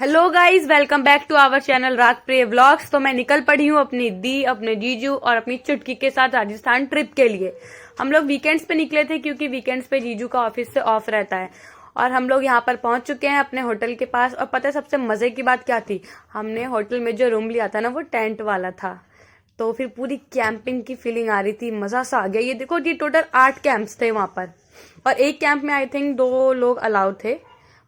Hello guys, welcome back to our channel Raat Priya vlogs. तो मैं निकल पड़ी हूँ अपनी दी, अपने जीजू और अपनी चुटकी के साथ राजस्थान ट्रिप के लिए। हम लोग वीकेंड्स पे निकले थे क्योंकि वीकेंड्स पे जीजू का ऑफिस से ऑफ रहता है। और हम लोग यहाँ पर पहुंच चुके हैं अपने होटल के पास। और पता है सबसे मजे की बात क्या थी? हमने होटल में जो रूम लिया था ना, वो टेंट वाला था। तो फिर पूरी कैंपिंग की फीलिंग आ रही थी, मजा सा आ गया। ये देखो, ये टोटल 8 कैंप्स थे वहां पर, और एक कैंप में आई थिंक 2 लोग अलाउड थे,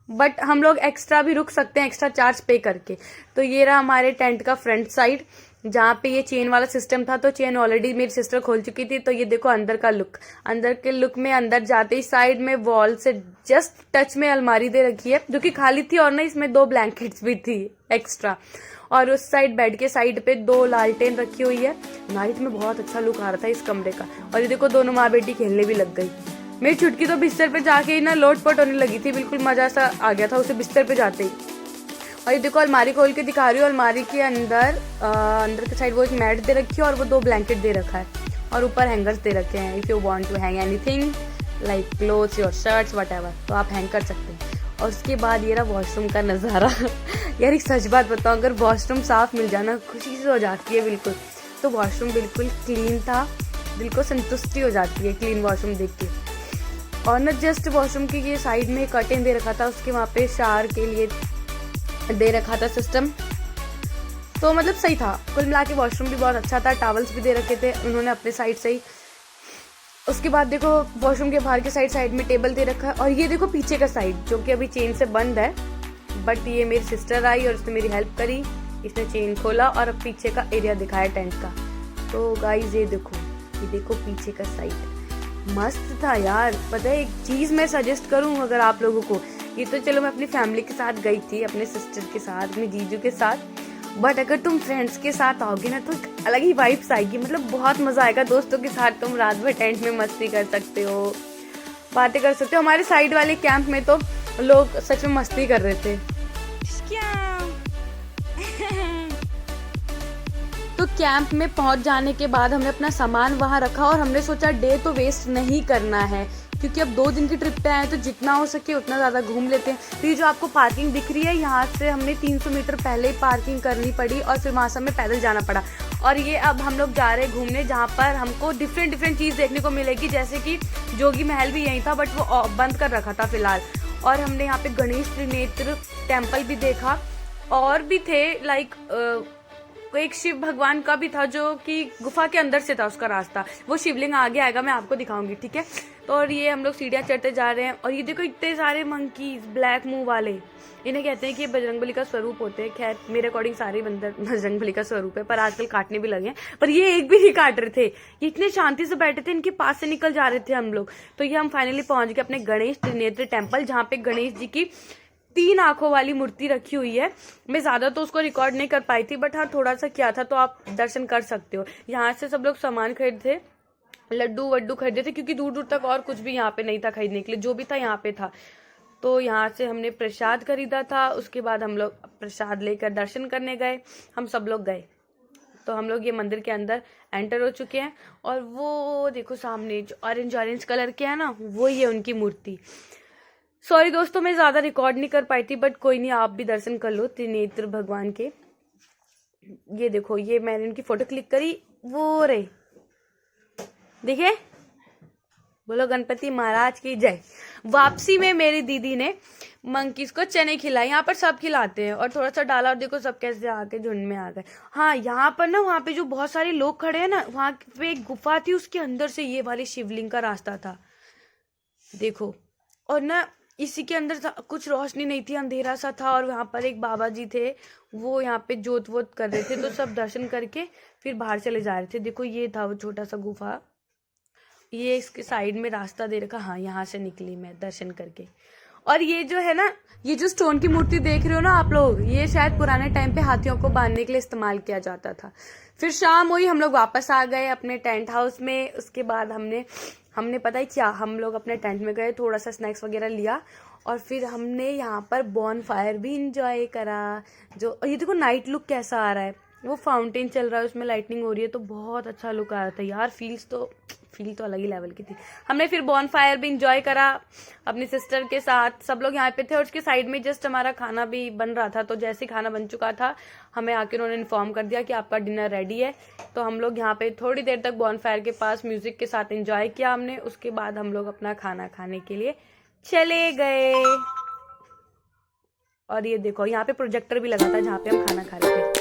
बट हम लोग एक्स्ट्रा भी रुक सकते हैं, एक्स्ट्रा चार्ज पे करके। तो ये रहा हमारे टेंट का फ्रंट साइड, जहाँ पे ये चेन वाला सिस्टम था। तो चेन ऑलरेडी मेरी सिस्टर खोल चुकी थी। तो ये देखो अंदर का लुक। अंदर के लुक में अंदर जाते ही साइड में वॉल से जस्ट टच में अलमारी दे रखी है, जो कि खाली थी, और ना इसमें 2 ब्लैंकेट्स भी थी एक्स्ट्रा। और उस साइड बेड के साइड पे 2 लालटेन रखी हुई है। नाइट में बहुत अच्छा लुक आ रहा था इस कमरे का। और ये देखो दोनों माँ बेटी खेलने भी लग गई। मेरी छुटकी तो बिस्तर पे जाके ही ना लोटपोट होने लगी थी, बिल्कुल मजा सा आ गया था उसे बिस्तर पे जाते ही। और ये देखो अलमारी खोल के दिखा रही हूँ। अलमारी के अंदर अंदर के साइड वो एक मैट दे रखी है और वो 2 ब्लैंकेट दे रखा है, और ऊपर हैंगर्स दे रखे हैं। If you want to hang anything like clothes, your shirts, whatever, तो आप हैंग कर सकते हैं। और उसके बाद ये रहा वॉशरूम का नज़ारा। यार एक सच बात बताऊँ, अगर वॉशरूम साफ मिल जाना खुशी से हो जाती है बिल्कुल। तो वॉशरूम बिल्कुल क्लीन था, दिल को संतुष्टि हो जाती है क्लीन वॉशरूम देख के। और ना जस्ट वॉशरूम के ये साइड में कर्टेन दे रखा था, उसके वहाँ पे शावर के लिए दे रखा था सिस्टम। तो मतलब सही था कुल मिला के। वॉशरूम भी बहुत अच्छा था, टॉवल्स भी दे रखे थे उन्होंने अपने साइड से ही। उसके बाद देखो वॉशरूम के बाहर के साइड में टेबल दे रखा है। और ये देखो पीछे का साइड, जो कि अभी चेन से बंद है, बट ये मेरी सिस्टर आई और उसने मेरी हेल्प करी। इसने चेन खोला और अब पीछे का एरिया दिखाया टेंट का। तो गाइज ये देखो पीछे का साइड मस्त था यार। पता है एक चीज मैं सजेस्ट करूं अगर आप लोगों को, ये तो चलो मैं अपनी फैमिली के साथ गई थी, अपने सिस्टर के साथ, अपने जीजू के साथ, बट अगर तुम फ्रेंड्स के साथ आओगे ना तो एक अलग ही वाइब्स आएगी। मतलब बहुत मजा आएगा। दोस्तों के साथ तुम रात भर टेंट में मस्ती कर सकते हो, बातें कर सकते हो। हमारे साइड वाले कैंप में तो लोग सच में मस्ती कर रहे थे। तो कैंप में पहुंच जाने के बाद हमने अपना सामान वहां रखा और हमने सोचा डे तो वेस्ट नहीं करना है, क्योंकि अब 2 दिन की ट्रिप पे आए तो जितना हो सके उतना ज़्यादा घूम लेते हैं। तो ये जो आपको पार्किंग दिख रही है, यहाँ से हमने 300 मीटर पहले ही पार्किंग करनी पड़ी और फिर वहाँ से हमें पैदल जाना पड़ा। और ये अब हम लोग जा रहे हैं घूमने, जहाँ पर हमको डिफरेंट चीज़ देखने को मिलेगी। जैसे कि जोगी महल भी यहीं था, बट वो बंद कर रखा था फिलहाल। और हमने यहाँ पे गणेश त्रिनेत्र टेम्पल भी देखा, और भी थे लाइक एक शिव भगवान का भी था, जो कि गुफा के अंदर से था उसका रास्ता। वो शिवलिंग आगे आएगा, मैं आपको दिखाऊंगी, ठीक है। तो और ये हम लोग सीढ़ियाँ चढ़ते जा रहे हैं। और ये देखो इतने सारे मंकीज, ब्लैक मुंह वाले, इन्हें कहते हैं कि बजरंगबली का स्वरूप होते हैं। खैर मेरे अकॉर्डिंग सारे बंदर बजरंगबली का स्वरूप है, पर आजकल काटने भी लगे हैं। पर ये एक भी नहीं काट रहे थे, ये इतने शांति से बैठे थे, इनके पास से निकल जा रहे थे हम लोग। तो ये हम फाइनली पहुंच गए अपने गणेश त्रिनेत्र टेम्पल, जहाँ पे गणेश जी की 3 आंखों वाली मूर्ति रखी हुई है। मैं ज्यादा तो उसको रिकॉर्ड नहीं कर पाई थी, बट हाँ थोड़ा सा किया था, तो आप दर्शन कर सकते हो। यहाँ से सब लोग सामान खरीदे थे, लड्डू वड्डू खरीदे थे, क्योंकि दूर दूर तक और कुछ भी यहाँ पे नहीं था खरीदने के लिए, जो भी था यहाँ पे था। तो यहाँ से हमने प्रसाद खरीदा था। उसके बाद हम लोग प्रसाद लेकर दर्शन करने गए, हम सब लोग गए। तो हम लोग ये मंदिर के अंदर एंटर हो चुके हैं। और वो देखो सामने जो ऑरेंज कलर के है ना, वो ये उनकी मूर्ति। सॉरी दोस्तों, मैं ज्यादा रिकॉर्ड नहीं कर पाई थी, बट कोई नहीं, आप भी दर्शन कर लो त्रिनेत्र भगवान के। ये देखो, ये मैंने उनकी फोटो क्लिक करी, वो रे देखे, बोलो गणपति महाराज की जय। वापसी में मेरी दीदी ने मंकीज को चने खिलाए, यहाँ पर सब खिलाते हैं, और थोड़ा सा डाला, और देखो सब कैसे आके झुंड में आ गए। हाँ यहाँ पर ना, वहाँ पे जो बहुत सारे लोग खड़े हैं ना, वहाँ पे एक गुफा थी, उसके अंदर से ये वाली शिवलिंग का रास्ता था, देखो। और ना इसी के अंदर था, कुछ रोशनी नहीं थी, अंधेरा सा था। और वहाँ पर एक बाबा जी थे, वो यहाँ पे जोत वोत कर रहे थे। तो सब दर्शन करके फिर बाहर चले जा रहे थे। देखो ये था वो छोटा सा गुफा, ये इसके साइड में रास्ता दे रखा। हाँ यहाँ से निकली मैं दर्शन करके। और ये जो है ना, ये जो स्टोन की मूर्ति देख रहे हो ना आप लोग, ये शायद पुराने टाइम पे हाथियों को बांधने के लिए इस्तेमाल किया जाता था। फिर शाम हुई, हम लोग वापस आ गए अपने टेंट हाउस में। उसके बाद हमने पता है क्या, हम लोग अपने टेंट में गए, थोड़ा सा स्नैक्स वगैरह लिया, और फिर हमने यहाँ पर बॉन फायर भी इंजॉय करा। जो ये देखो नाइट लुक कैसा आ रहा है, वो फाउंटेन चल रहा है, उसमें लाइटनिंग हो रही है, तो बहुत अच्छा लुक आ रहा था यार। फील्स तो फील तो अलग ही लेवल की थी। हमने फिर बॉनफायर भी इंजॉय करा अपनी सिस्टर के साथ, सब लोग यहाँ पे थे। और उसके साइड में जस्ट हमारा खाना भी बन रहा था, तो जैसे खाना बन चुका था हमें आके उन्होंने इन्फॉर्म कर दिया कि आपका डिनर रेडी है। तो हम लोग यहाँ पे थोड़ी देर तक बॉनफायर के पास म्यूजिक के साथ एंजॉय किया हमने। उसके बाद हम लोग अपना खाना खाने के लिए चले गए। और ये देखो यहाँ पे प्रोजेक्टर भी लगा था जहाँ पे हम खाना खा रहे थे।